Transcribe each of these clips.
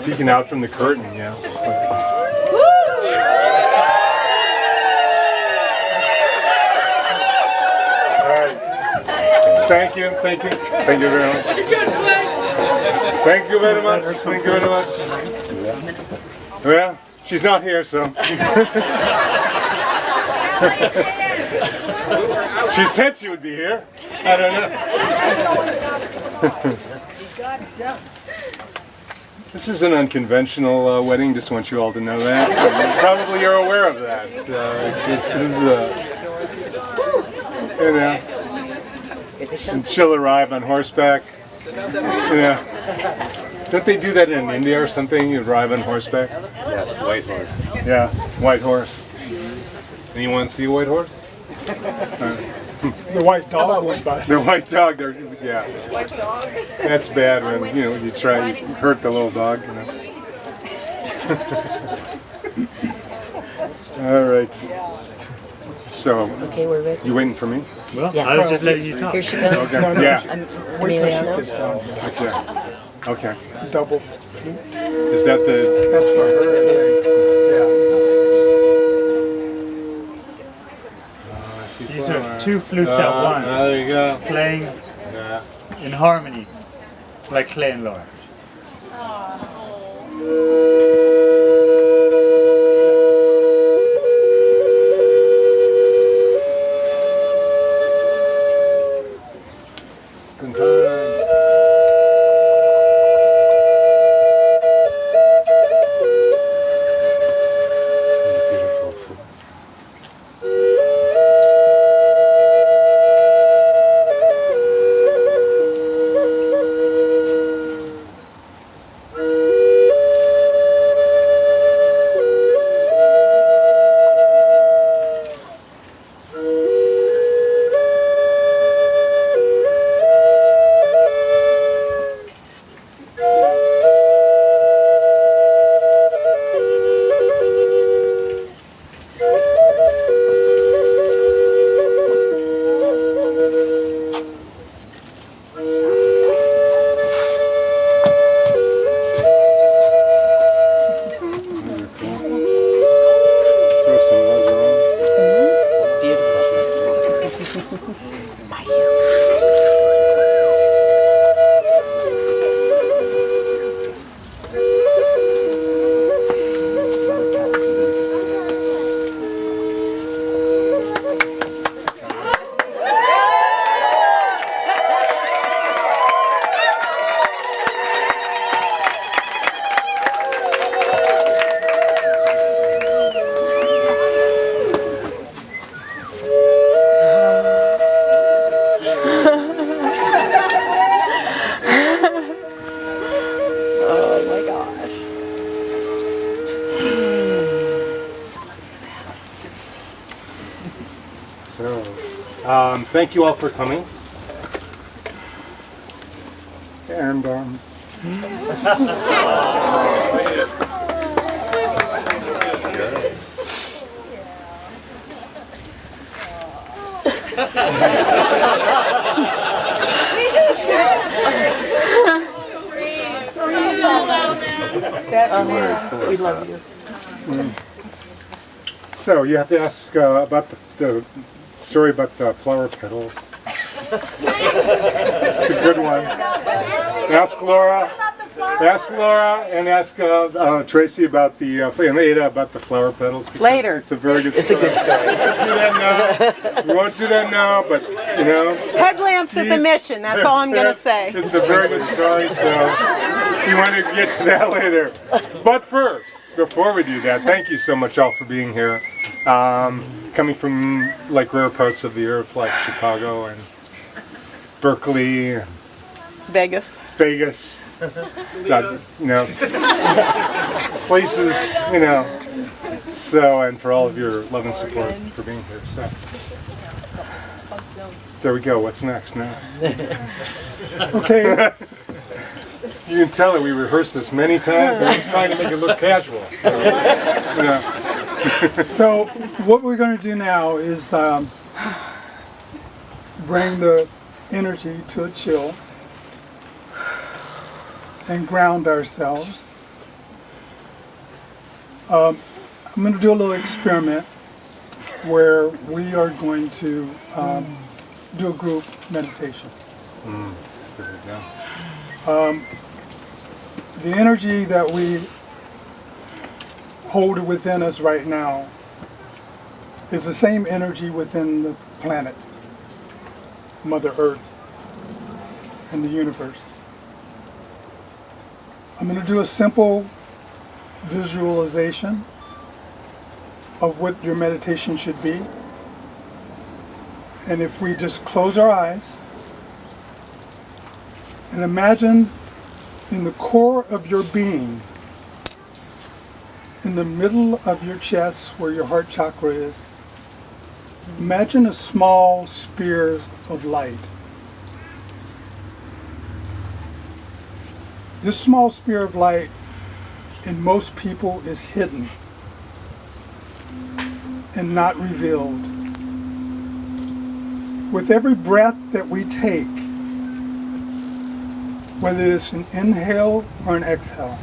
peeking out from the curtain, yeah. All right. Thank you very much. Thank you very much. Thank you very much. Well, she's not here, so. She said she would be here. I don't know. This is an unconventional wedding. Just want you all to know that. Probably you're aware of that. This is, you know, and she'll arrive on horseback. Yeah. Don't they do that in India or something? You arrive on horseback? Yes, white horse. Yeah, white horse. Anyone see a white horse? The white dog went by. The white dog, yeah. That's bad when you try to hurt the little dog. All right. So, Okay, we're ready. you waiting for me? Well, Yeah. I was just letting you talk. Here she goes. Okay. Yeah. Wait till she Emiliano. gets down. Okay. Double flute. Is that the? That's for her. These are two flutes at once, There you go. playing Yeah. in harmony, like Clay and Laura. Thank you all for coming. And We love you. So you have to ask about the story about the flower petals. It's a good one. Ask Laura. Ask Laura and ask Tracy about the and Ada about the flower petals. Later. It's a very good story. It's a good story. We won't do that now, but you know. Headlamps at the mission, that's all I'm going to say. It's a very good story, so you want to get to that later. But first, before we do that, thank you so much all for being here. Coming from like rare parts of the earth like Chicago and Berkeley, Vegas. you know, places, you know. So, and for all of your love and support for being here. So, there we go. What's next now? Okay. You can tell that we rehearsed this many times. I was trying to make it look casual. So, you know. So what we're going to do now is bring the energy to a chill and ground ourselves I'm going to do a little experiment where we are going to do a group meditation. That's a good idea. The energy that we hold within us right now is the same energy within the planet, Mother Earth, and the universe. I'm going to do a simple visualization of what your meditation should be. And if we just close our eyes and imagine in the core of your being, in the middle of your chest where your heart chakra is, imagine a small spear of light. This small spear of light in most people is hidden and not revealed. With every breath that we take, whether it's an inhale or an exhale,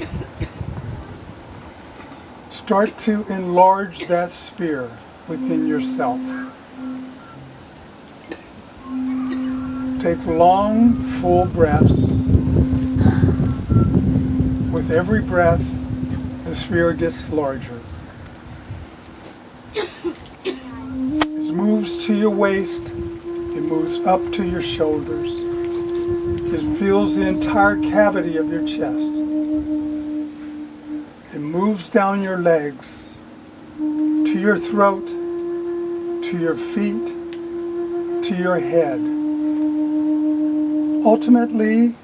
start to enlarge that sphere within yourself. Take long, full breaths. With every breath, the sphere gets larger. It moves to your waist, it moves up to your shoulders. It fills the entire cavity of your chest. It moves down your legs, to your throat, to your feet, to your head. Ultimately,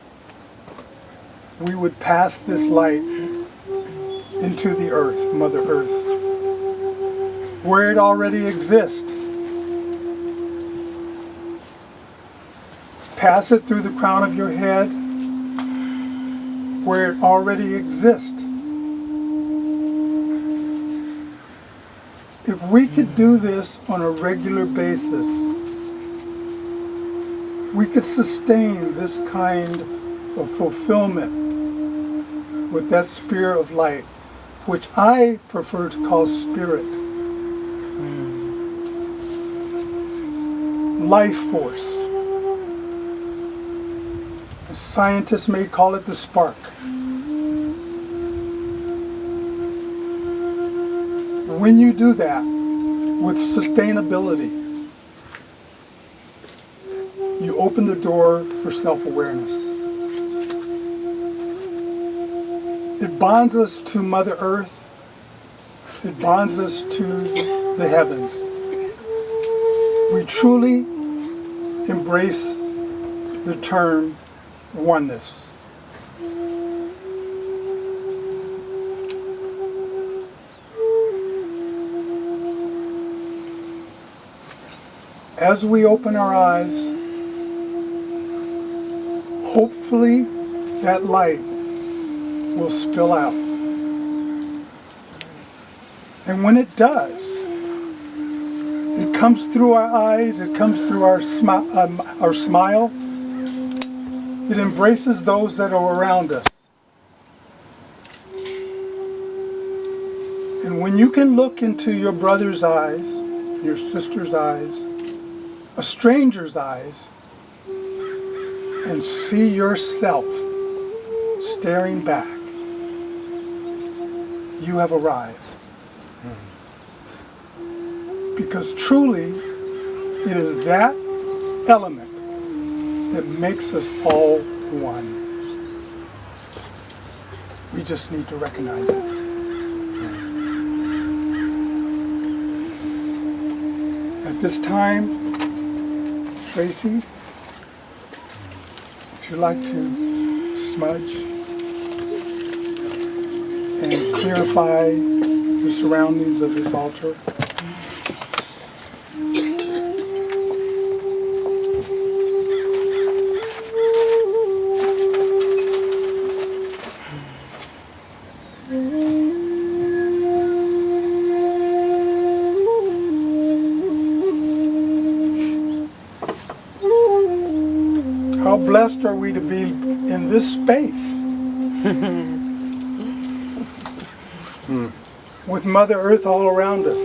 we would pass this light into the earth, Mother Earth, where it already exists. Pass it through the crown of your head, where it already exists. If we could do this on a regular basis, we could sustain this kind of fulfillment with that spear of light, which I prefer to call spirit. Life force. Scientists may call it the spark. When you do that with sustainability, you open the door for self-awareness. It bonds us to Mother Earth. It bonds us to the heavens. We truly embrace the term oneness. As we open our eyes, hopefully that light will spill out. And when it does, it comes through our eyes, it comes through our smile. It embraces those that are around us. And when you can look into your brother's eyes, your sister's eyes, a stranger's eyes, and see yourself staring back, you have arrived. Because truly, it is that element that makes us all one. We just need to recognize it. At this time, Tracy, if you'd like to smudge and clarify the surroundings of this altar. How blessed are we to be in this space? with Mother Earth all around us.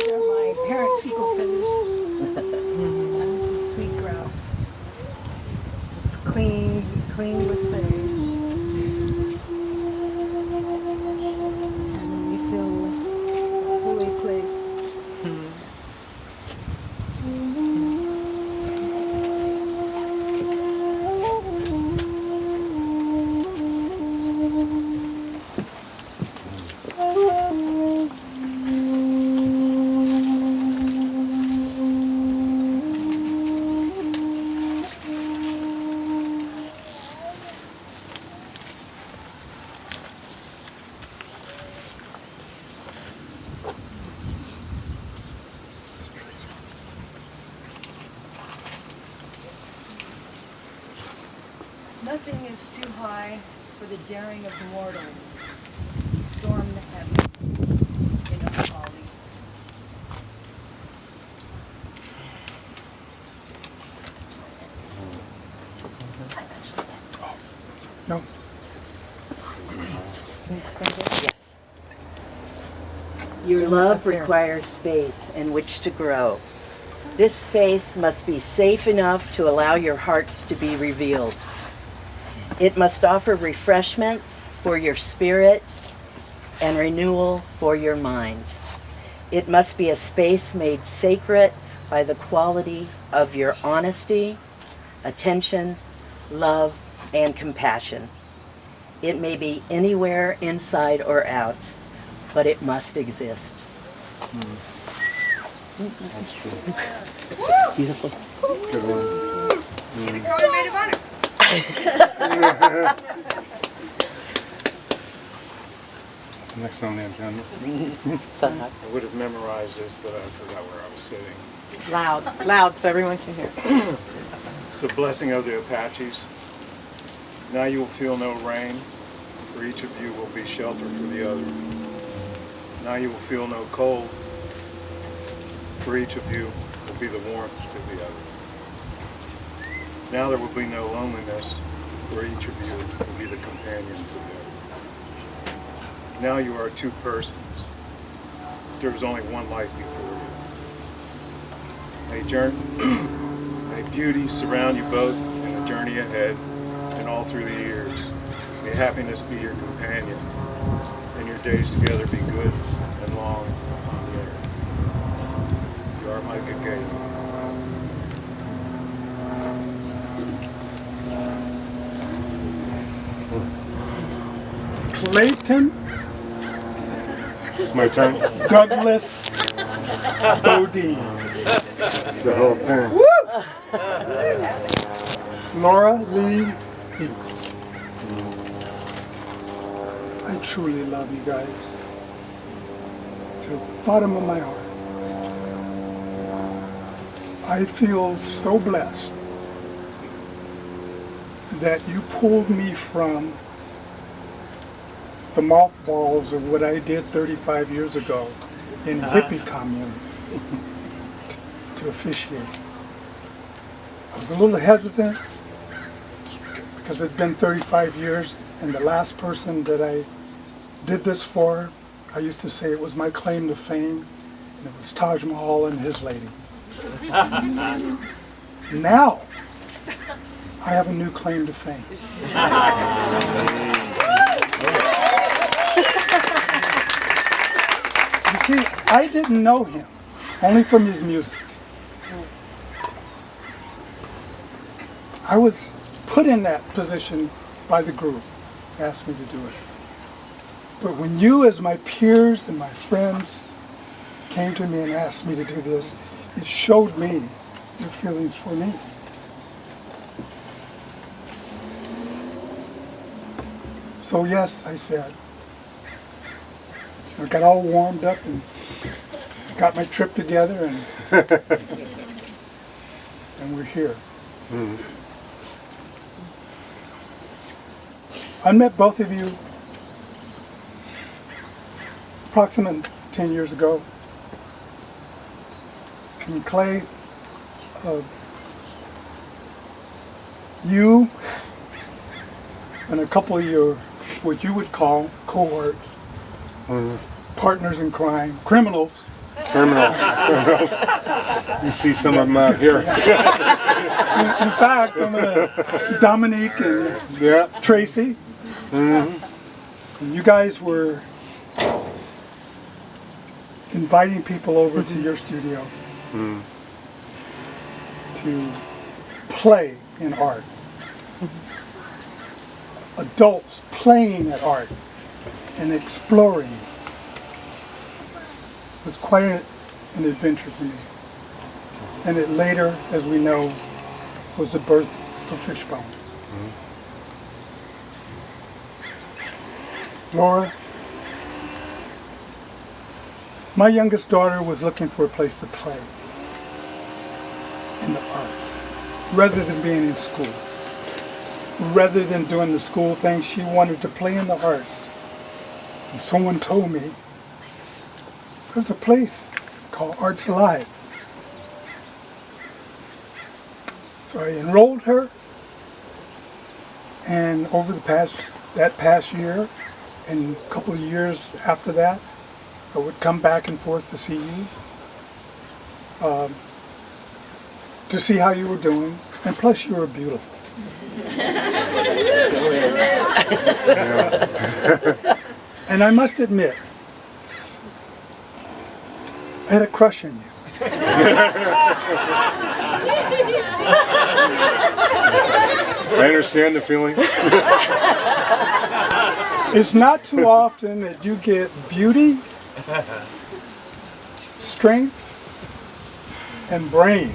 They're my parent seagull feathers. This is sweet grass. It's clean with sage. And then you feel a holy place. Nothing is too high for the daring of mortals. We storm the heavens in a folly. No. Yes. Your love requires space in which to grow. This space must be safe enough to allow your hearts to be revealed. It must offer refreshment for your spirit and renewal for your mind. It must be a space made sacred by the quality of your honesty, attention, love, and compassion. It may be anywhere inside or out, but it must exist. That's true. Beautiful. Good one. What's next on the agenda? I would have memorized this, but I forgot where I was sitting. Loud, so everyone can hear. It's the blessing of the Apaches. Now you will feel no rain, for each of you will be shelter for the other. Now you will feel no cold, for each of you will be the warmth to the other. Now there will be no loneliness, for each of you will be the companion to the other. Now you are two persons. There is only one life before you. May beauty surround you both in the journey ahead and all through the years. May happiness be your companion, and your days together be good and long upon the earth. You are my good game. Clayton It's my turn. Douglas Bodine. It's the whole thing. Laura Lee Heeks. I truly love you guys to the bottom of my heart. I feel so blessed that you pulled me from the mothballs of what I did 35 years ago in hippie commune to officiate. I was a little hesitant because it'd been 35 years, and the last person that I did this for, I used to say it was my claim to fame, and it was Taj Mahal and his lady. Now, I have a new claim to fame. You see, I didn't know him, only from his music. I was put in that position by the group, asked me to do it. But when you, as my peers and my friends, came to me and asked me to do this, it showed me your feelings for me. So yes, I said, I got all warmed up and got my trip together, and and we're here. I met both of you approximately 10 years ago. And Clay, you and a couple of your, what you would call cohorts, partners in crime, criminals. Criminals. You see some of them out here. In fact, Dominique and Yeah. Tracy, and you guys were inviting people over to your studio to play in art. Adults playing at art and exploring. It was quite an adventure for me. And it later, as we know, was the birth of Fishbone. Laura, my youngest daughter was looking for a place to play in the arts, rather than being in school. Rather than doing the school thing, she wanted to play in the arts. And someone told me, there's a place called Arts Live. So I enrolled her, and over that past year, and a couple of years after that, I would come back and forth to see you, to see how you were doing, and plus you were beautiful. And I must admit, I had a crush on you. I understand the feeling. It's not too often that you get beauty, strength, and brains.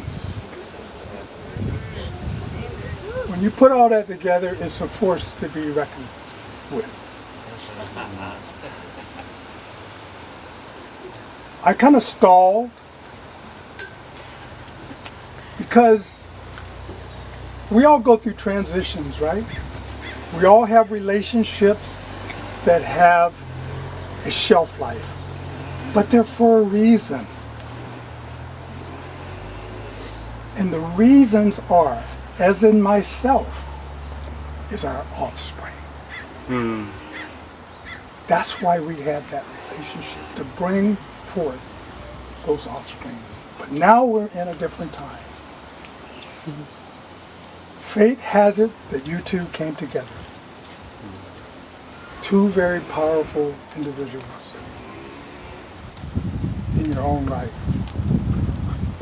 When you put all that together, it's a force to be reckoned with. I kind of stalled because we all go through transitions, right? We all have relationships that have a shelf life, but they're for a reason. And the reasons are, as in myself, is our offspring. That's why we have that relationship, to bring forth those offsprings. But now we're in a different time. Fate has it that you two came together. Two very powerful individuals in your own right.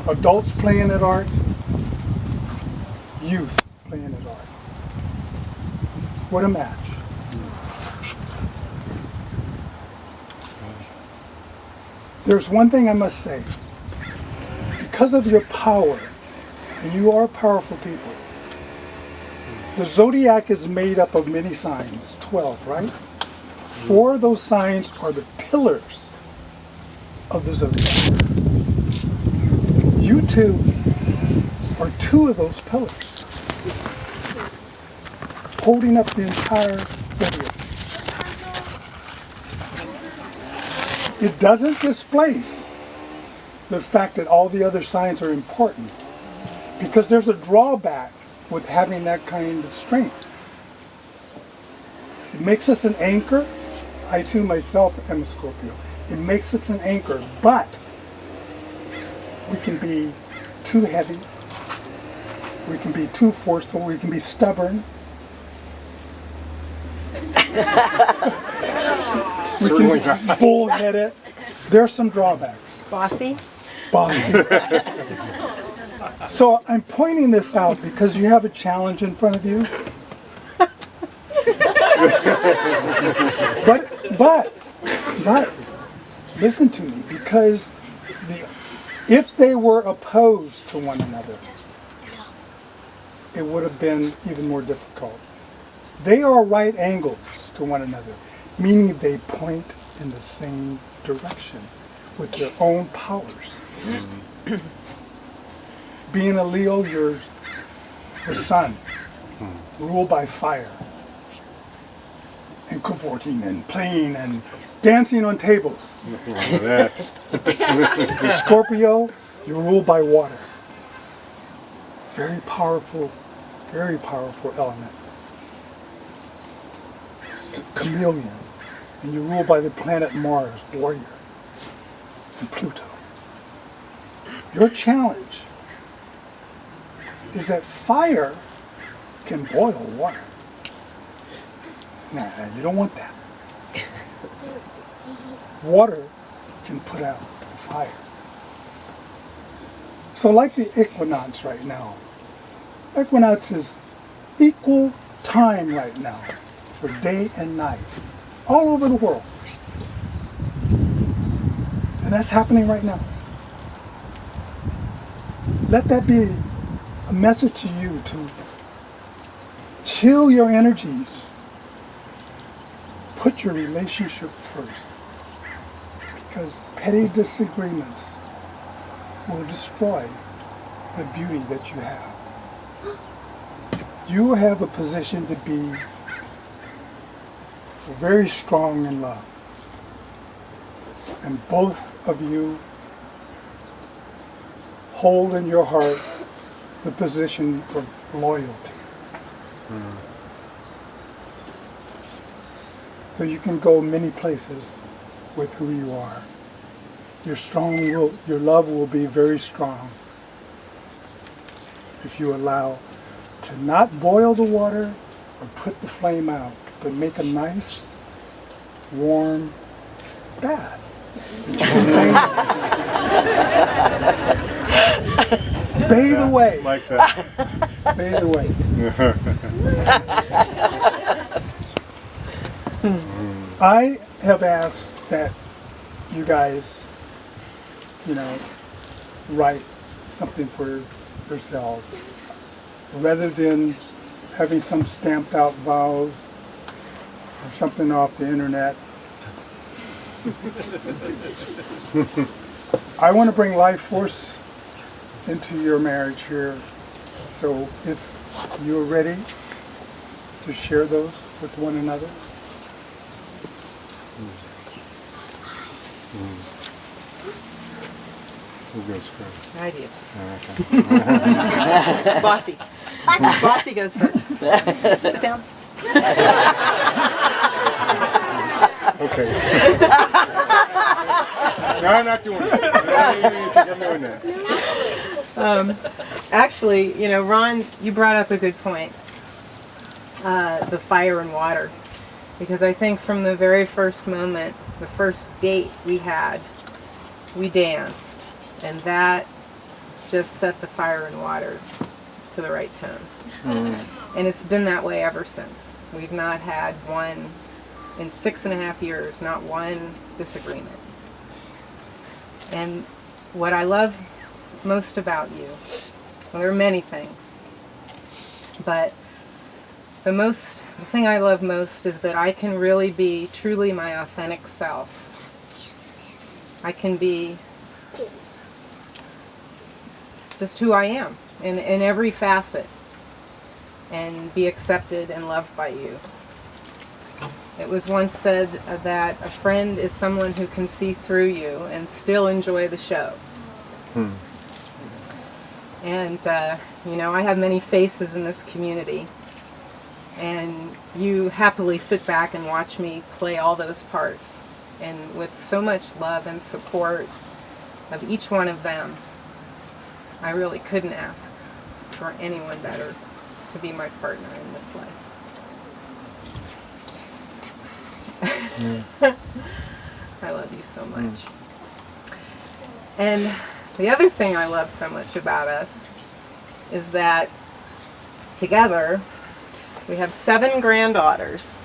Adults playing at art, youth playing at art. What a match. There's one thing I must say. Because of your power, and you are powerful people, the zodiac is made up of many signs, 12, right? 4 of those signs are the pillars of the zodiac. You two are 2 of those pillars, holding up the entire zodiac. It doesn't displace the fact that all the other signs are important, because there's a drawback with having that kind of strength. It makes us an anchor. I too myself am a Scorpio. It makes us an anchor, but we can be too heavy. We can be too forceful. We can be stubborn. We Certainly can be bullheaded. There are some drawbacks. Bossy? Bossy. So I'm pointing this out because you have a challenge in front of you. But listen to me, because If they were opposed to one another, it would have been even more difficult. They are right angles to one another, meaning they point in the same direction with their own powers. Being a Leo, you're the sun, ruled by fire, and cavorting and playing and dancing on tables. Nothing wrong with that. The Scorpio, you're ruled by water. Very powerful element. It's a chameleon, and you're ruled by the planet Mars, warrior, and Pluto. Your challenge is that fire can boil water. Nah, you don't want that. Water can put out the fire. So like the equinox right now, equinox is equal time right now for day and night, all over the world. And that's happening right now. Let that be a message to you to chill your energies. Put your relationship first. Because petty disagreements will destroy the beauty that you have. You have a position to be very strong in love. And both of you hold in your heart the position of loyalty. So you can go many places with who you are. Your love will be very strong if you allow to not boil the water or put the flame out, but make a nice, warm bath. Bathe away. Like that. Bathe away. I have asked that you guys, write something for yourselves rather than having some stamped out vows or something off the internet. I want to bring life force into your marriage here. So if you're ready to share those with one another. Who goes first? I do. Okay. Bossy. Bossy goes first. Sit down. Okay. No, I'm not doing it. You think I'm doing that. Actually, Ron, you brought up a good point. The fire and water. Because I think from the very first moment, the first date we had, we danced. And that just set the fire and water to the right tone. And it's been that way ever since. We've not had one, in 6.5 years, not one disagreement. And what I love most about you, well, there are many things, but the thing I love most is that I can really be truly my authentic self. I can be just who I am in every facet and be accepted and loved by you. It was once said that a friend is someone who can see through you and still enjoy the show. And, I have many faces in this community, and you happily sit back and watch me play all those parts. And with so much love and support of each one of them, I really couldn't ask for anyone better to be my partner in this life. I love you so much. And the other thing I love so much about us is that together we have 7 granddaughters.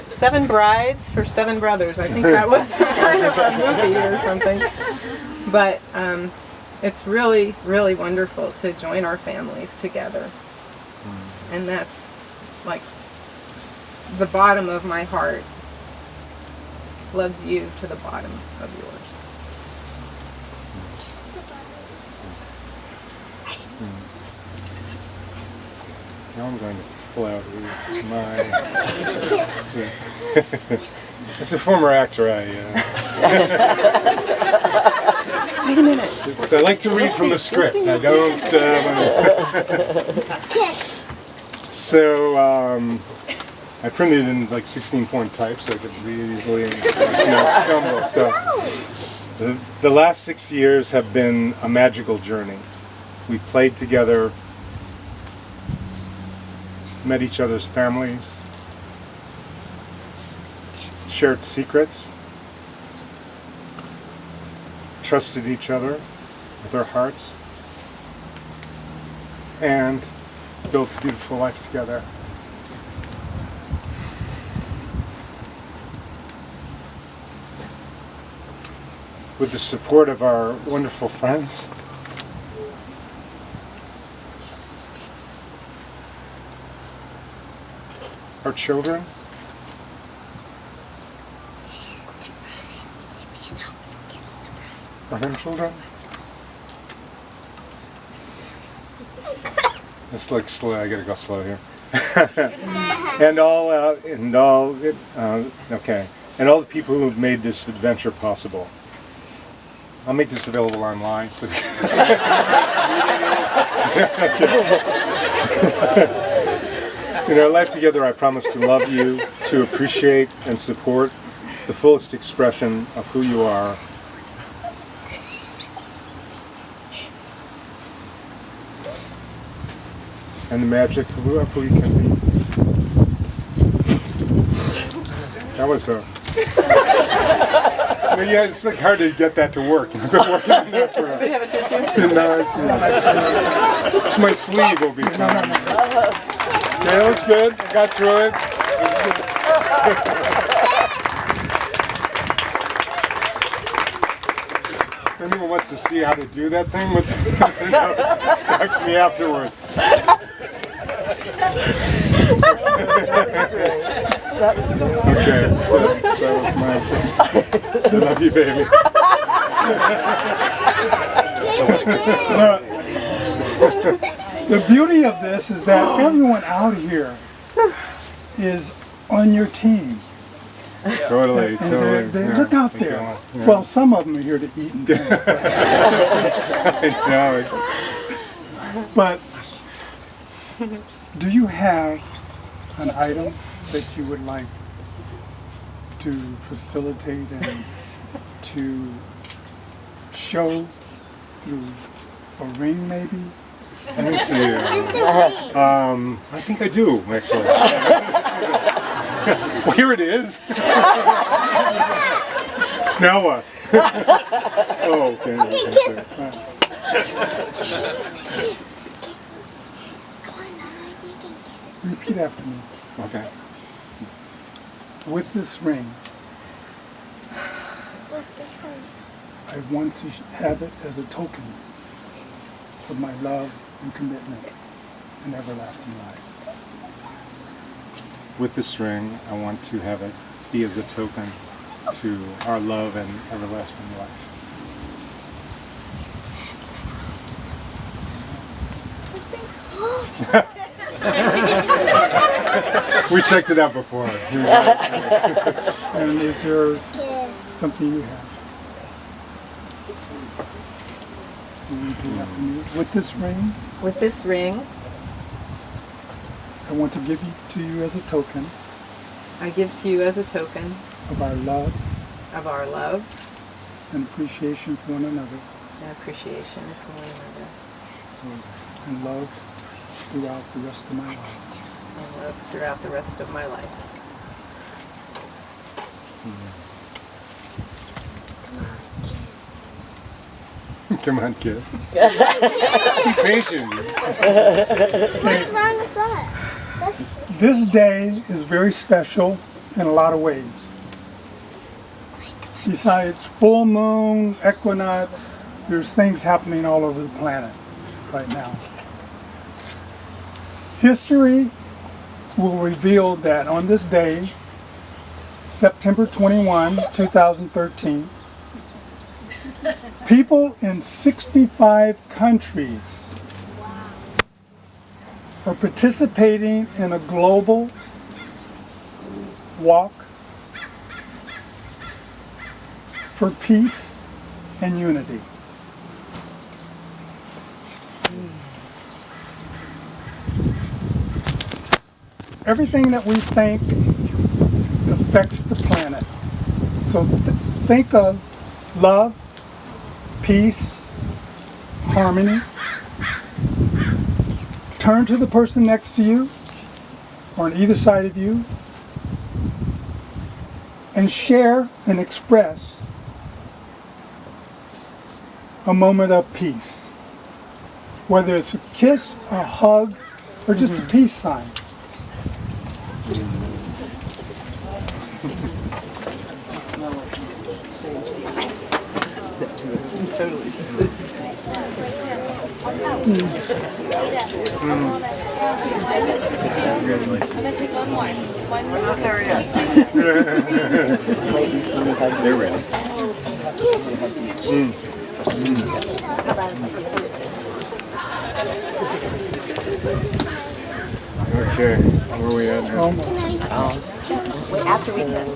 7 brides for 7 brothers. I think that was some kind of a movie or something. But it's really, really wonderful to join our families together. And that's like the bottom of my heart loves you to the bottom of yours. Now I'm going to pull out my... As a former actor, Wait a minute. I like to read from the script. I don't... So, I printed it in like 16-point type so I could read it easily and not stumble. So, the last 6 years have been a magical journey. We played together, met each other's families, shared secrets, trusted each other with our hearts, and built a beautiful life together. With the support of our wonderful friends, our children, our grandchildren. It's like slow. I gotta go slow here. and all the people who have made this adventure possible. I'll make this available online. So. In our life together, I promise to love you, to appreciate and support the fullest expression of who you are, and the magic of who you can be. That was a... Yeah, it's like hard to get that to work. I've been working on that for Anybody have a tissue? My sleeve will be fine. Yeah, that was good. I got through it. If anyone wants to see how to do that thing with talk to me afterward. Okay, so that was my thing. I love you, baby. The beauty of this is that everyone out here is on your team. Totally, And totally. they Yeah, look out I there. know, yeah. Well, some of them are here to eat and drink. No, But do you have an item that you would like to facilitate and to show through a ring maybe? let me see. I think I do, actually. Well, here it is. Now what? Oh, okay. Repeat after me. Okay. With this ring, I want to have it as a token of my love and commitment and everlasting life. With this ring, I want to have it be as a token to our love and everlasting life. We checked it out before. And is there something you have? You repeat after me. With this ring, With this ring, I want to give it to you as a token I give to you as a token of our love of our love and appreciation for one another and appreciation for one another, and love throughout the rest of my life. and love throughout the rest of my life. Come on, kiss. Be patient. What's wrong with that? This day is very special in a lot of ways. Besides full moon, equinox, there's things happening all over the planet right now. History will reveal that on this day, September 21, 2013, people in 65 countries are participating in a global walk for peace and unity. Everything that we think affects the planet. So think of love, peace, harmony. Turn to the person next to you or on either side of you and share and express a moment of peace. Whether it's a kiss, a hug, or just a peace sign. They're ready. Okay, where are we at now? After we did.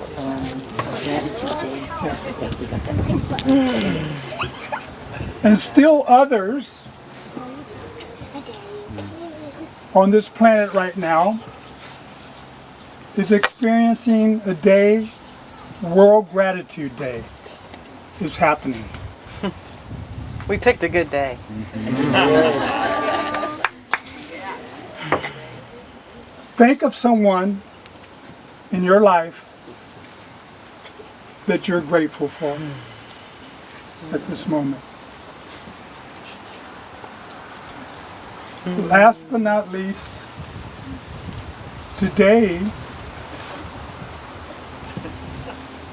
And still others on this planet right now is experiencing a day, World Gratitude Day is happening. We picked a good day. Think of someone in your life that you're grateful for at this moment. Last but not least, today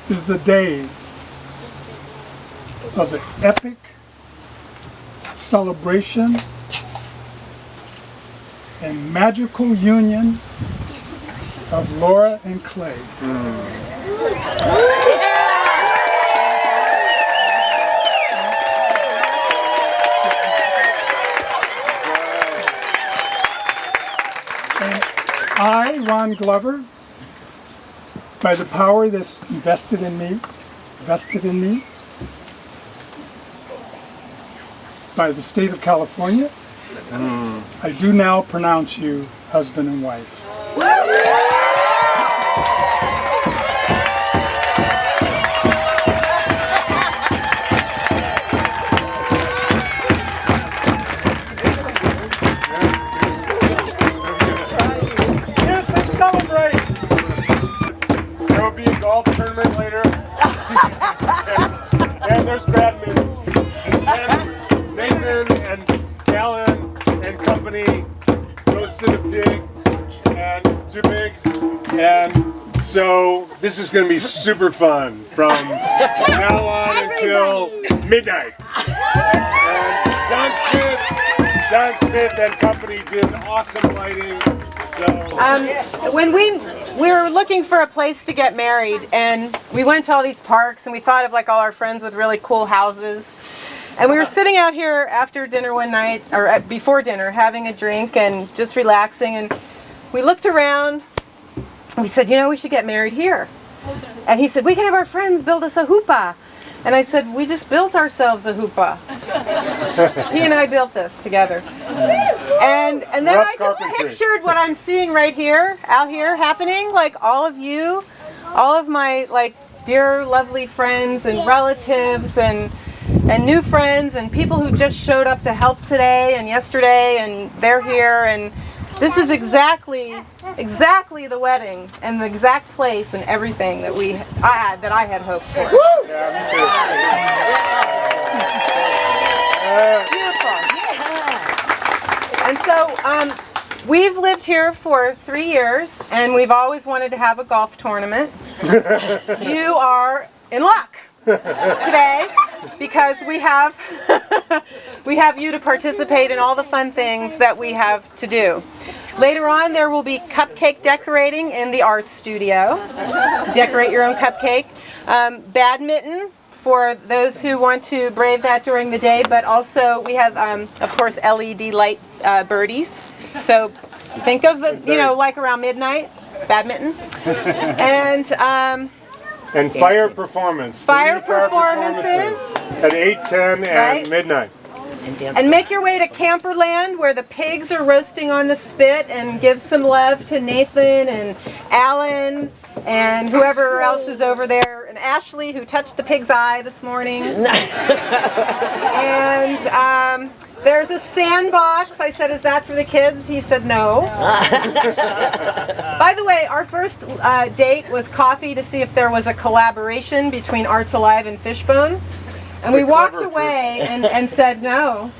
is the day of the epic celebration and magical union of Laura and Clay. And I, Ron Glover, by the power that's vested in me, by the state of California, I do now pronounce you husband and wife. Yes, and celebrate! There will be a golf tournament later. and there's badminton. And Nathan and Alan and company roasted a pig and 2 pigs. And so this is going to be super fun from now on until midnight. And John Smith and company did awesome lighting. So When we were looking for a place to get married, and we went to all these parks, and we thought of like all our friends with really cool houses. And we were sitting out here after dinner one night, or before dinner, having a drink and just relaxing. And we looked around. And we said, you know, we should get married here. And he said, we can have our friends build us a hoopah. And I said, we just built ourselves a hoopah. He and I built this together. And then Rough I just carpentry. pictured what I'm seeing right here, out here happening. Like all of you, all of my like dear lovely friends and relatives and new friends and people who just showed up to help today and yesterday, and they're here, and this is exactly the wedding and the exact place and everything that I had hoped for. yeah, me too. Beautiful. And so we've lived here for 3 years, and we've always wanted to have a golf tournament. You are in luck today. because we have we have you to participate in all the fun things that we have to do. Later on, there will be cupcake decorating in the art studio. Decorate your own cupcake. Badminton for those who want to brave that during the day, but also we have, of course, LED light birdies. So think of, like around midnight, badminton. And fire performance. Fire performances. At 8, 10, and midnight. And make your way to Camperland where the pigs are roasting on the spit, and give some love to Nathan and Alan and whoever else is over there, and Ashley who touched the pig's eye this morning. And there's a sandbox. I said, is that for the kids? He said no. By the way, our first date was coffee to see if there was a collaboration between Arts Alive and Fishbone. And we walked away and said, no.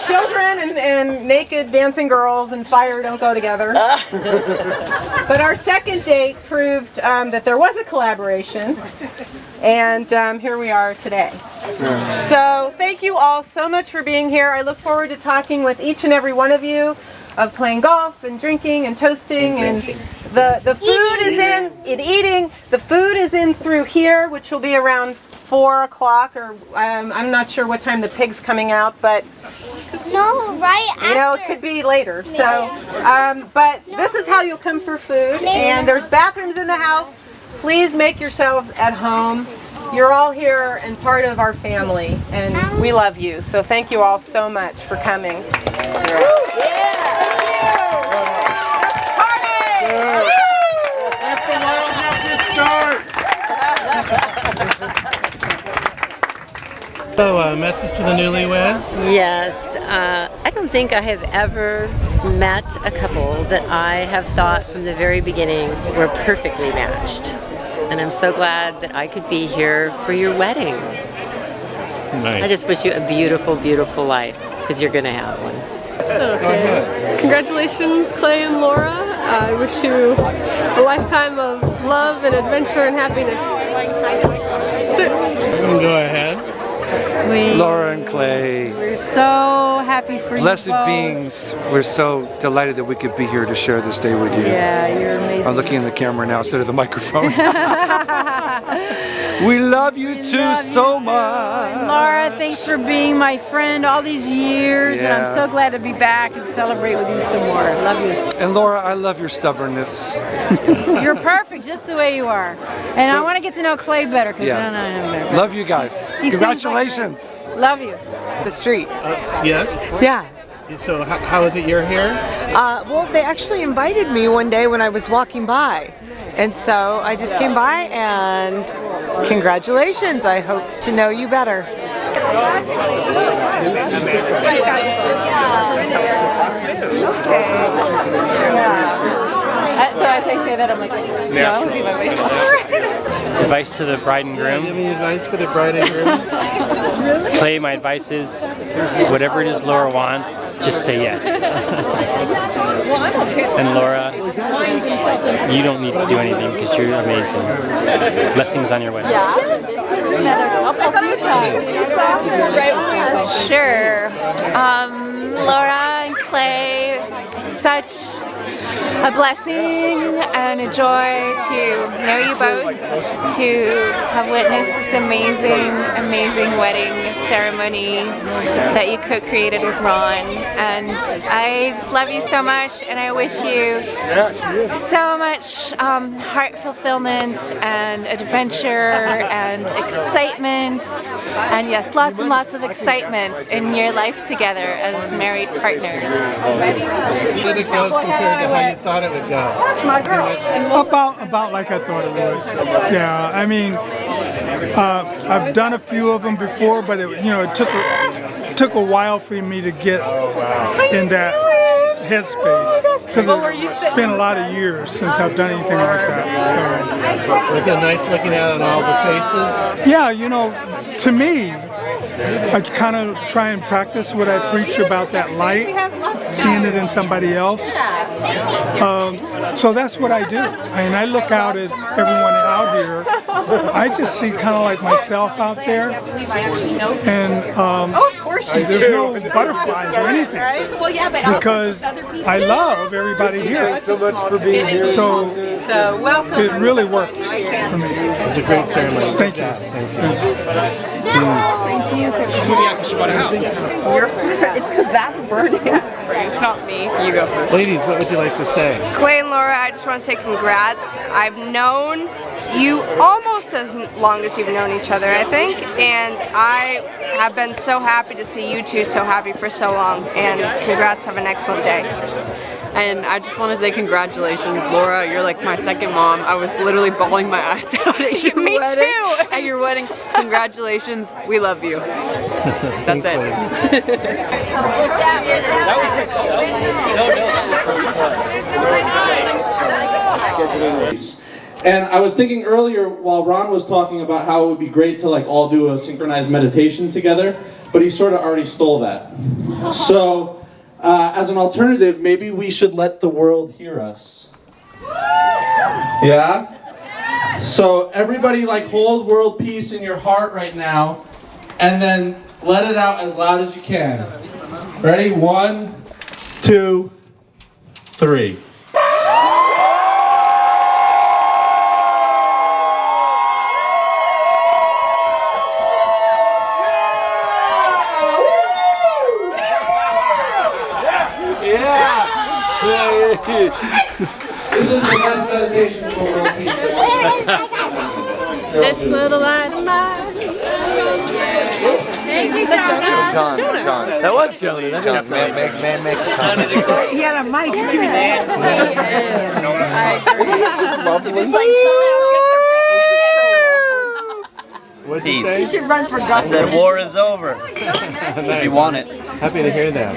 Children and naked dancing girls and fire don't go together. But our second date proved that there was a collaboration. And here we are today. So thank you all so much for being here. I look forward to talking with each and every one of you, of playing golf and drinking and toasting and the food is in eating. The food is in through here, which will be around 4 o'clock, or I'm not sure what time the pig's coming out, but No, right after. it could be later. So, but this is how you'll come for food, and there's bathrooms in the house. Please make yourselves at home. You're all here and part of our family, and we love you. So thank you all so much for coming. So, a message to the newlyweds? Yes, I don't think I have ever met a couple that I have thought from the very beginning were perfectly matched. And I'm so glad that I could be here for your wedding. Nice. I just wish you a beautiful, beautiful life, because you're going to have one. Okay. Congratulations, Clay and Laura. I wish you a lifetime of love and adventure and happiness. That's it. You can go ahead. Laura and Clay, We're so happy for you blessed both. beings. We're so delighted that we could be here to share this day with you. Yeah, you're amazing. I'm looking in the camera now instead of the microphone. We love you so much. Laura, thanks for being my friend all these years, and I'm so glad to be back and celebrate with you some more. Love you. And Laura, I love your stubbornness. You're perfect just the way you are. And I want to get to know Clay better, because I don't know him better. Love you guys. He seems like Congratulations. Love you. The street. Yes? Yeah. So, how is it you're here? Well, they actually invited me one day when I was walking by. And so I just came by, and congratulations. I hope to know you better. So as I say that, I'm like, no, be my wife. Advice to the bride and groom. Give me advice for the bride and groom. Clay, my advice is, whatever it is Laura wants, just say yes. And Laura, you don't need to do anything because you're amazing. Blessings on your wedding. Sure. Laura and Clay, such a blessing and a joy to know you both, to have witnessed this amazing, amazing wedding ceremony that you co-created with Ron. And I just love you so much, and I wish you so much heart fulfillment and adventure and excitement, and yes, lots and lots of excitement in your life together as married partners. How did it go compared to how you thought it would go? About like I thought it was. Yeah, I mean, I've done a few of them before, but it took a while for me to get in that headspace, because it's been a lot of years since I've done anything like that. Was it nice looking out on all the faces? Yeah, to me, I kind of try and practice what I preach about that light, seeing it in somebody else. So that's what I do. And I look out at everyone out here. I just see kind of like myself out there. And there's no butterflies or anything. Because I love everybody here. Thanks so much for being here. So it really works for me. It's a great ceremony. Thank you. It's because that's burning. It's not me. You go first. Ladies, what would you like to say? Clay and Laura, I just want to say congrats. I've known you almost as long as you've known each other, I think, and I have been so happy to see you two so happy for so long, and congrats, have an excellent day. And I just want to say congratulations, Laura. You're like my second mom. I was literally bawling my eyes out at your Me wedding. too. At your wedding. Congratulations. We love you. That's it. And I was thinking earlier while Ron was talking about how it would be great to like all do a synchronized meditation together, but he sort of already stole that. So as an alternative, maybe we should let the world hear us. Yeah? So everybody like hold world peace in your heart right now, and then let it out as loud as you can. Ready? 1, 2, 3. This is the best meditation for world peace. This little light of mine. John. That was Jonah. That John, man. He had a mic too. What'd you say? You should run for governor. I said war is over. If you want it. Happy to hear that.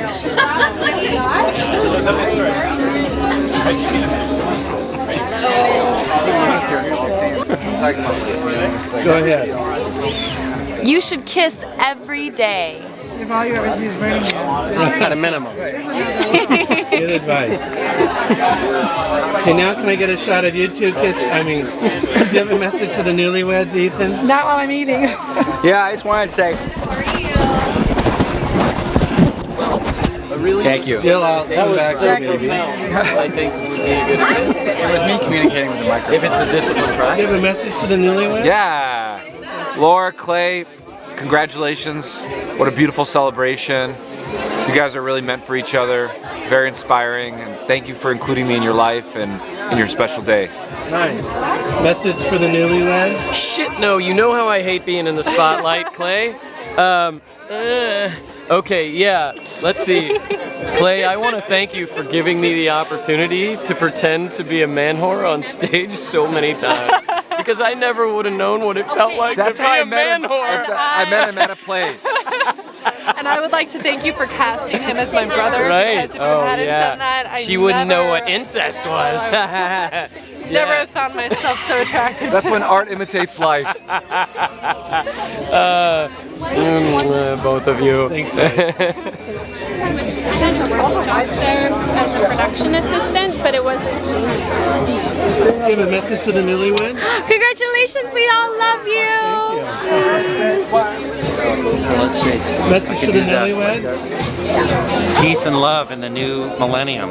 Go ahead. You should kiss every day. If all you ever see is burning At a minimum. Good advice. Okay, now can I get a shot of you two kiss? Do you have a message to the newlyweds, Ethan? Not while I'm eating. Yeah, I just wanted to say thank you. Jill, I'll come back to you, baby. I think it would be a good it was me communicating with the microphone. If it's a discipline Do you have a message to the newlyweds? Yeah. Laura, Clay, congratulations. What a beautiful celebration. You guys are really meant for each other. Very inspiring. And thank you for including me in your life and in your special day. Nice. Message for the newlyweds? Shit, no. You know how I hate being in the spotlight, Clay? Okay, yeah. Let's see. Clay, I want to thank you for giving me the opportunity to pretend to be a man whore on stage so many times. Because I never would have known what it felt like to be a man whore. I met him at a play. And I would like to thank you for casting him as my brother. Right. Because if you hadn't done that, She wouldn't know what incest was. Never have found myself so attracted That's to when art imitates life. Both of you. Thanks, guys. I served as a production assistant, but it wasn't. Do you have a message to the newlyweds? Congratulations, we all love you. Let's see. Message to the newlyweds? Peace and love in the new millennium.